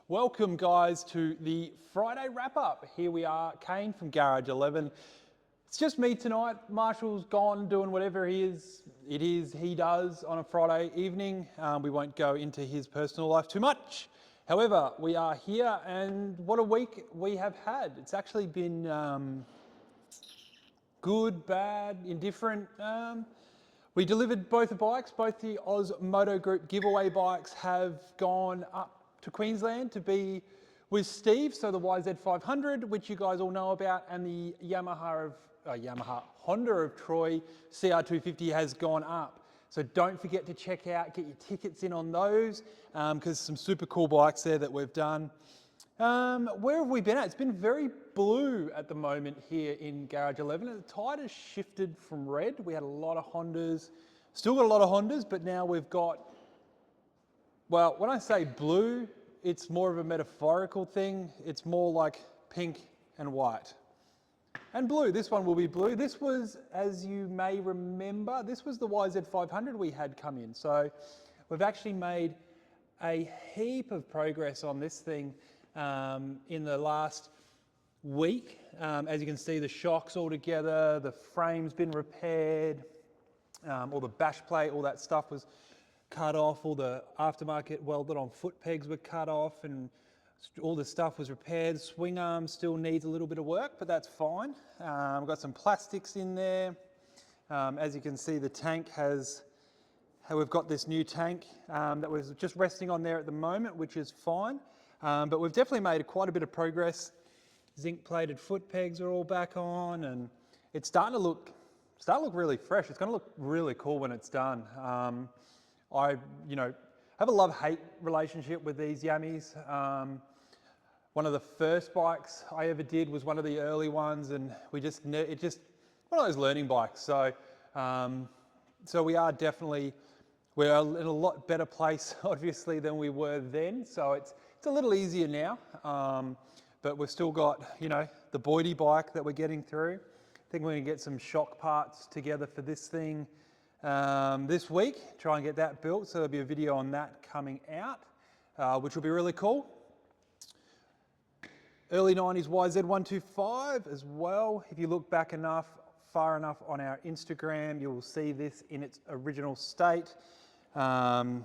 Welcome guys to the Friday wrap-up. Here we are, Kane from Garage 11. It's just me tonight. Marshall's gone doing whatever he does on a Friday evening. We won't go into his personal life too much. However, we are here and what a week we have had. It's actually been good, bad, indifferent. We delivered both the bikes. Both the Oz Moto Group giveaway bikes have gone up to Queensland to be with Steve. So the YZ500, which you guys all know about, and the Honda of Troy CR250 has gone up. So don't forget to check out, get your tickets in on those, because some super cool bikes there that we've done. Where have we been at? It's been very blue at the moment here in Garage 11. The tide has shifted from red. We had a lot of Hondas, still got a lot of Hondas, but now we've got, well, when I say blue, it's more of a metaphorical thing. It's more like pink and white. And blue, this one will be blue. This was, as you may remember, this was the YZ500 we had come in. So we've actually made a heap of progress on this thing in the last week. As you can see, the shocks all together, the frame's been repaired, all the bash plate, all that stuff was cut off, all the aftermarket welded on foot pegs were cut off, and all the stuff was repaired. Swing arm still needs a little bit of work, but that's fine. We've got some plastics in there. As you can see, the tank we've got this new tank that was just resting on there at the moment, which is fine. But we've definitely made quite a bit of progress. Zinc plated foot pegs are all back on, and it's starting to look really fresh. It's going to look really cool when it's done. I have a love-hate relationship with these Yammies. One of the first bikes I ever did was one of the early ones, and one of those learning bikes. So we are definitely, we're in a lot better place, obviously, than we were then. So it's a little easier now, but we've still got, the Boydie bike that we're getting through. I think we're going to get some shock parts together for this thing this week, try and get that built. So there'll be a video on that coming out, which will be really cool. Early 90s YZ125 as well. If you look back far enough on our Instagram, you will see this in its original state. So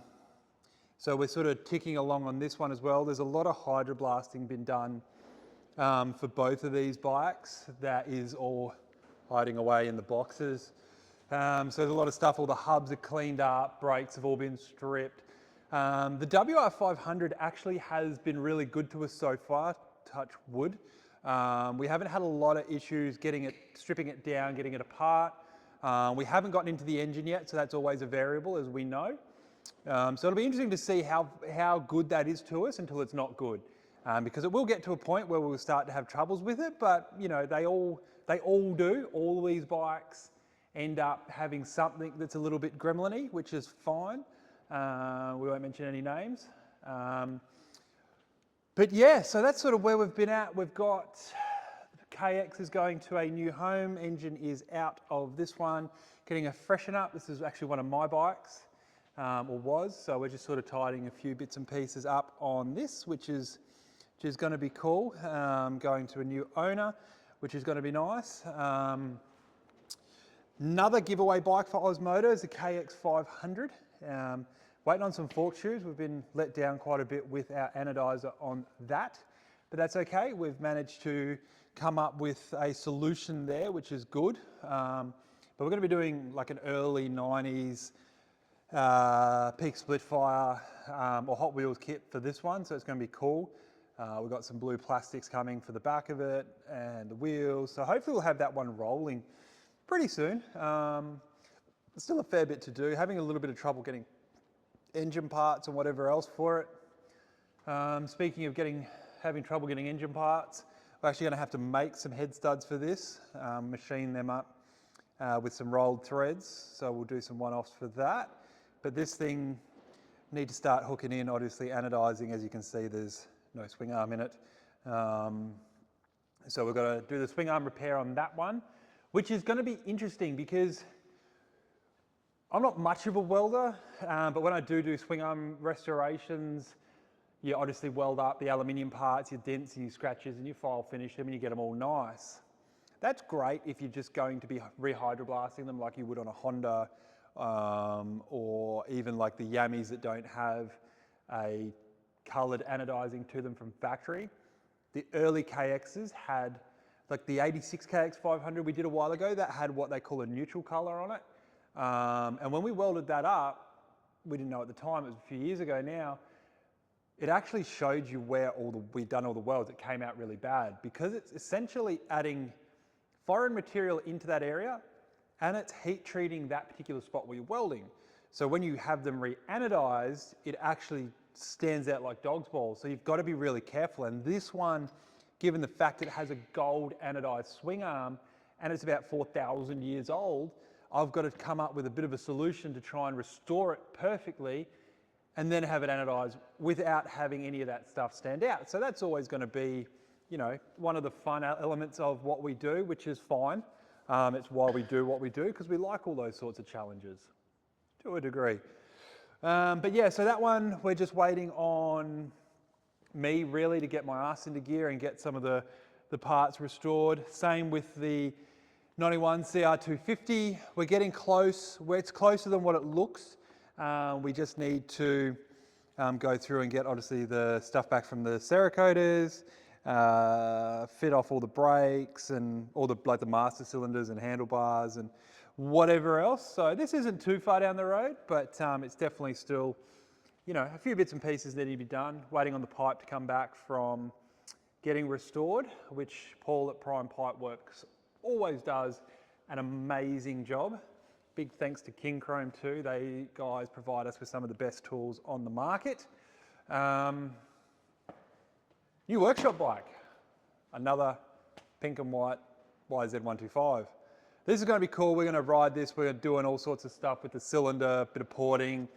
we're sort of ticking along on this one as well. There's a lot of hydroblasting been done for both of these bikes. That is all hiding away in the boxes. So there's a lot of stuff, all the hubs are cleaned up, brakes have all been stripped. The WR500 actually has been really good to us so far, touch wood. We haven't had a lot of issues stripping it down, getting it apart. We haven't gotten into the engine yet, so that's always a variable, as we know. So it'll be interesting to see how good that is to us until it's not good. Because it will get to a point where we'll start to have troubles with it, but they all do. All these bikes end up having something that's a little bit gremlin-y, which is fine. We won't mention any names. But yeah, so that's sort of where we've been at. We've got KX is going to a new home. Engine is out of this one, getting a freshen up. This is actually one of my bikes, or was. So we're just sort of tidying a few bits and pieces up on this, which is going to be cool. Going to a new owner, which is going to be nice. Another giveaway bike for Osmoto is the KX500. Waiting on some fork shoes. We've been let down quite a bit with our anodizer on that, but that's okay. We've managed to come up with a solution there, which is good. But we're going to be doing like an early 90s peak split fire or Hot Wheels kit for this one, so it's going to be cool. We've got some blue plastics coming for the back of it and the wheels, so hopefully we'll have that one rolling pretty soon. There's still a fair bit to do, having a little bit of trouble getting engine parts and whatever else for it. Speaking of having trouble getting engine parts, we're actually going to have to make some head studs for this, machine them up with some rolled threads, so we'll do some one-offs for that. But this thing need to start hooking in, obviously anodizing. As you can see, there's no swing arm in it. So we've got to do the swing arm repair on that one, which is going to be interesting because I'm not much of a welder, but when I do swing arm restorations, you obviously weld up the aluminium parts, your dents and your scratches, and you file finish them and you get them all nice. That's great if you're just going to be re-hydroblasting them like you would on a Honda, or even like the Yamis that don't have a coloured anodizing to them from factory. The early KXs had, like the 86 KX 500 we did a while ago, that had what they call a neutral colour on it. And when we welded that up, we didn't know at the time, it was a few years ago now, it actually showed you where we'd done all the welds. It came out really bad because it's essentially adding foreign material into that area and it's heat treating that particular spot where you're welding. So when you have them re-anodized, it actually stands out like dog's balls. So you've got to be really careful. And this one, given the fact it has a gold anodized swing arm and it's about 4,000 years old, I've got to come up with a bit of a solution to try and restore it perfectly and then have it anodized without having any of that stuff stand out. So that's always going to be, you know, one of the fun elements of what we do, which is fine. It's why we do what we do, because we like all those sorts of challenges to a degree. But yeah, so that one, we're just waiting on me really to get my ass into gear and get some of the parts restored. Same with the 91 CR250. We're getting close. It's closer than what it looks. We just need to go through and get obviously the stuff back from the Cerakoders, fit off all the brakes and all the like the master cylinders and handlebars and whatever else. So this isn't too far down the road, but it's definitely still, you know, a few bits and pieces that need to be done. Waiting on the pipe to come back from getting restored, which Paul at Prime Pipe Works always does an amazing job. Big thanks to King Chrome too. They guys provide us with some of the best tools on the market. New workshop bike, another pink and white YZ125. This is going to be cool. We're going to ride this. We're doing all sorts of stuff with the cylinder, bit of porting,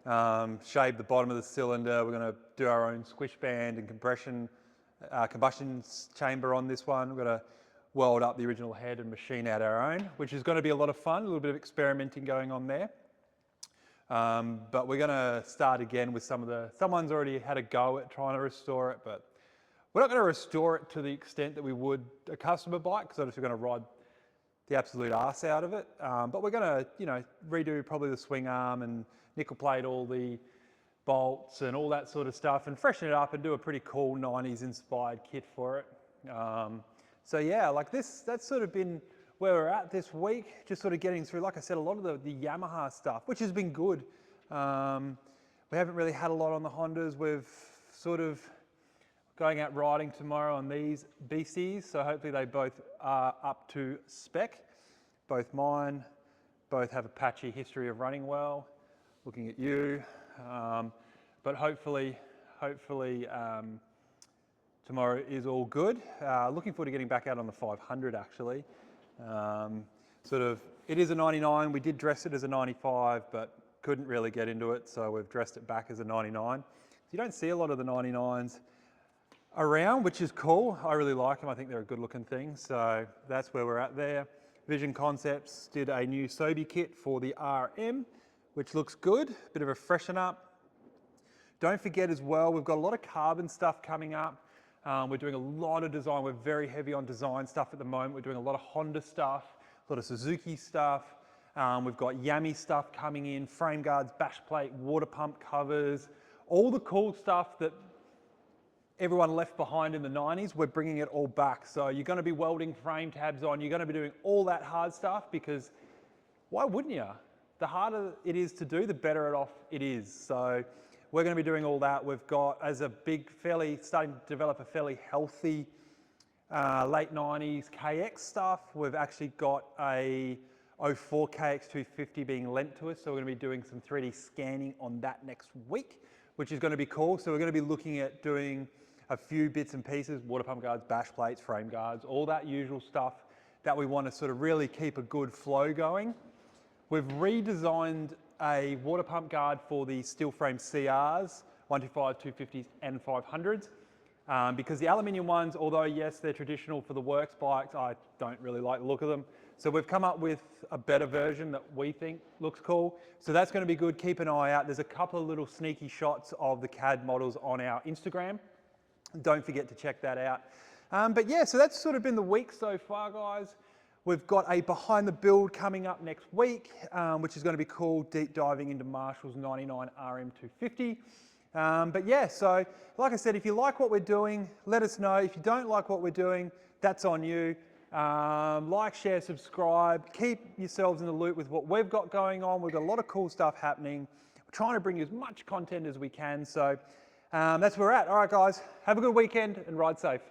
shave the bottom of the cylinder. We're going to do our own squish band and combustion chamber on this one. We're going to weld up the original head and machine out our own, which is going to be a lot of fun, a little bit of experimenting going on there. But we're going to start again with someone's already had a go at trying to restore it, but we're not going to restore it to the extent that we would a customer bike, because obviously we're going to ride the absolute arse out of it. But we're going to, you know, redo probably the swing arm and nickel plate all the bolts and all that sort of stuff and freshen it up and do a pretty cool 90s inspired kit for it. So yeah, like that's sort of been where we're at this week, just sort of getting through, like I said, a lot of the Yamaha stuff, which has been good. We haven't really had a lot on the Hondas. We've sort of going out riding tomorrow on these BCs, so hopefully they both are up to spec. Both mine, both have a patchy history of running well, looking at you. But hopefully tomorrow is all good. Looking forward to getting back out on the 500 actually. It is a 99. We did dress it as a 95, but couldn't really get into it, so we've dressed it back as a 99. You don't see a lot of the 99s around, which is cool. I really like them. I think they're a good looking thing. So that's where we're at there. Vision Concepts did a new Sobe kit for the RM, which looks good. Bit of a freshen up. Don't forget as well, we've got a lot of carbon stuff coming up. We're doing a lot of design. We're very heavy on design stuff at the moment. We're doing a lot of Honda stuff, a lot of Suzuki stuff. We've got Yami stuff coming in, frame guards, bash plate, water pump covers, all the cool stuff that everyone left behind in the 90s, we're bringing it all back. So you're going to be welding frame tabs on, you're going to be doing all that hard stuff, because why wouldn't you? The harder it is to do, the better off it is. So we're going to be doing all that. We've got, as a big, starting to develop a fairly healthy late 90s KX stuff. We've actually got a 04 KX250 being lent to us. So we're going to be doing some 3D scanning on that next week, which is going to be cool. So we're going to be looking at doing a few bits and pieces, water pump guards, bash plates, frame guards, all that usual stuff that we want to sort of really keep a good flow going. We've redesigned a water pump guard for the steel frame CRs, 125, 250s and 500s, because the aluminium ones, although yes, they're traditional for the works bikes, I don't really like the look of them. So we've come up with a better version that we think looks cool. So that's going to be good. Keep an eye out. There's a couple of little sneaky shots of the CAD models on our Instagram. Don't forget to check that out. But yeah, so that's sort of been the week so far, guys. We've got a behind the build coming up next week, which is going to be cool, deep diving into Marshall's 99 RM250. But yeah, so like I said, if you like what we're doing, let us know. If you don't like what we're doing, that's on you. Like, share, subscribe. Keep yourselves in the loop with what we've got going on. We've got a lot of cool stuff happening. We're trying to bring you as much content as we can. So that's where we're at. All right, guys, have a good weekend and ride safe.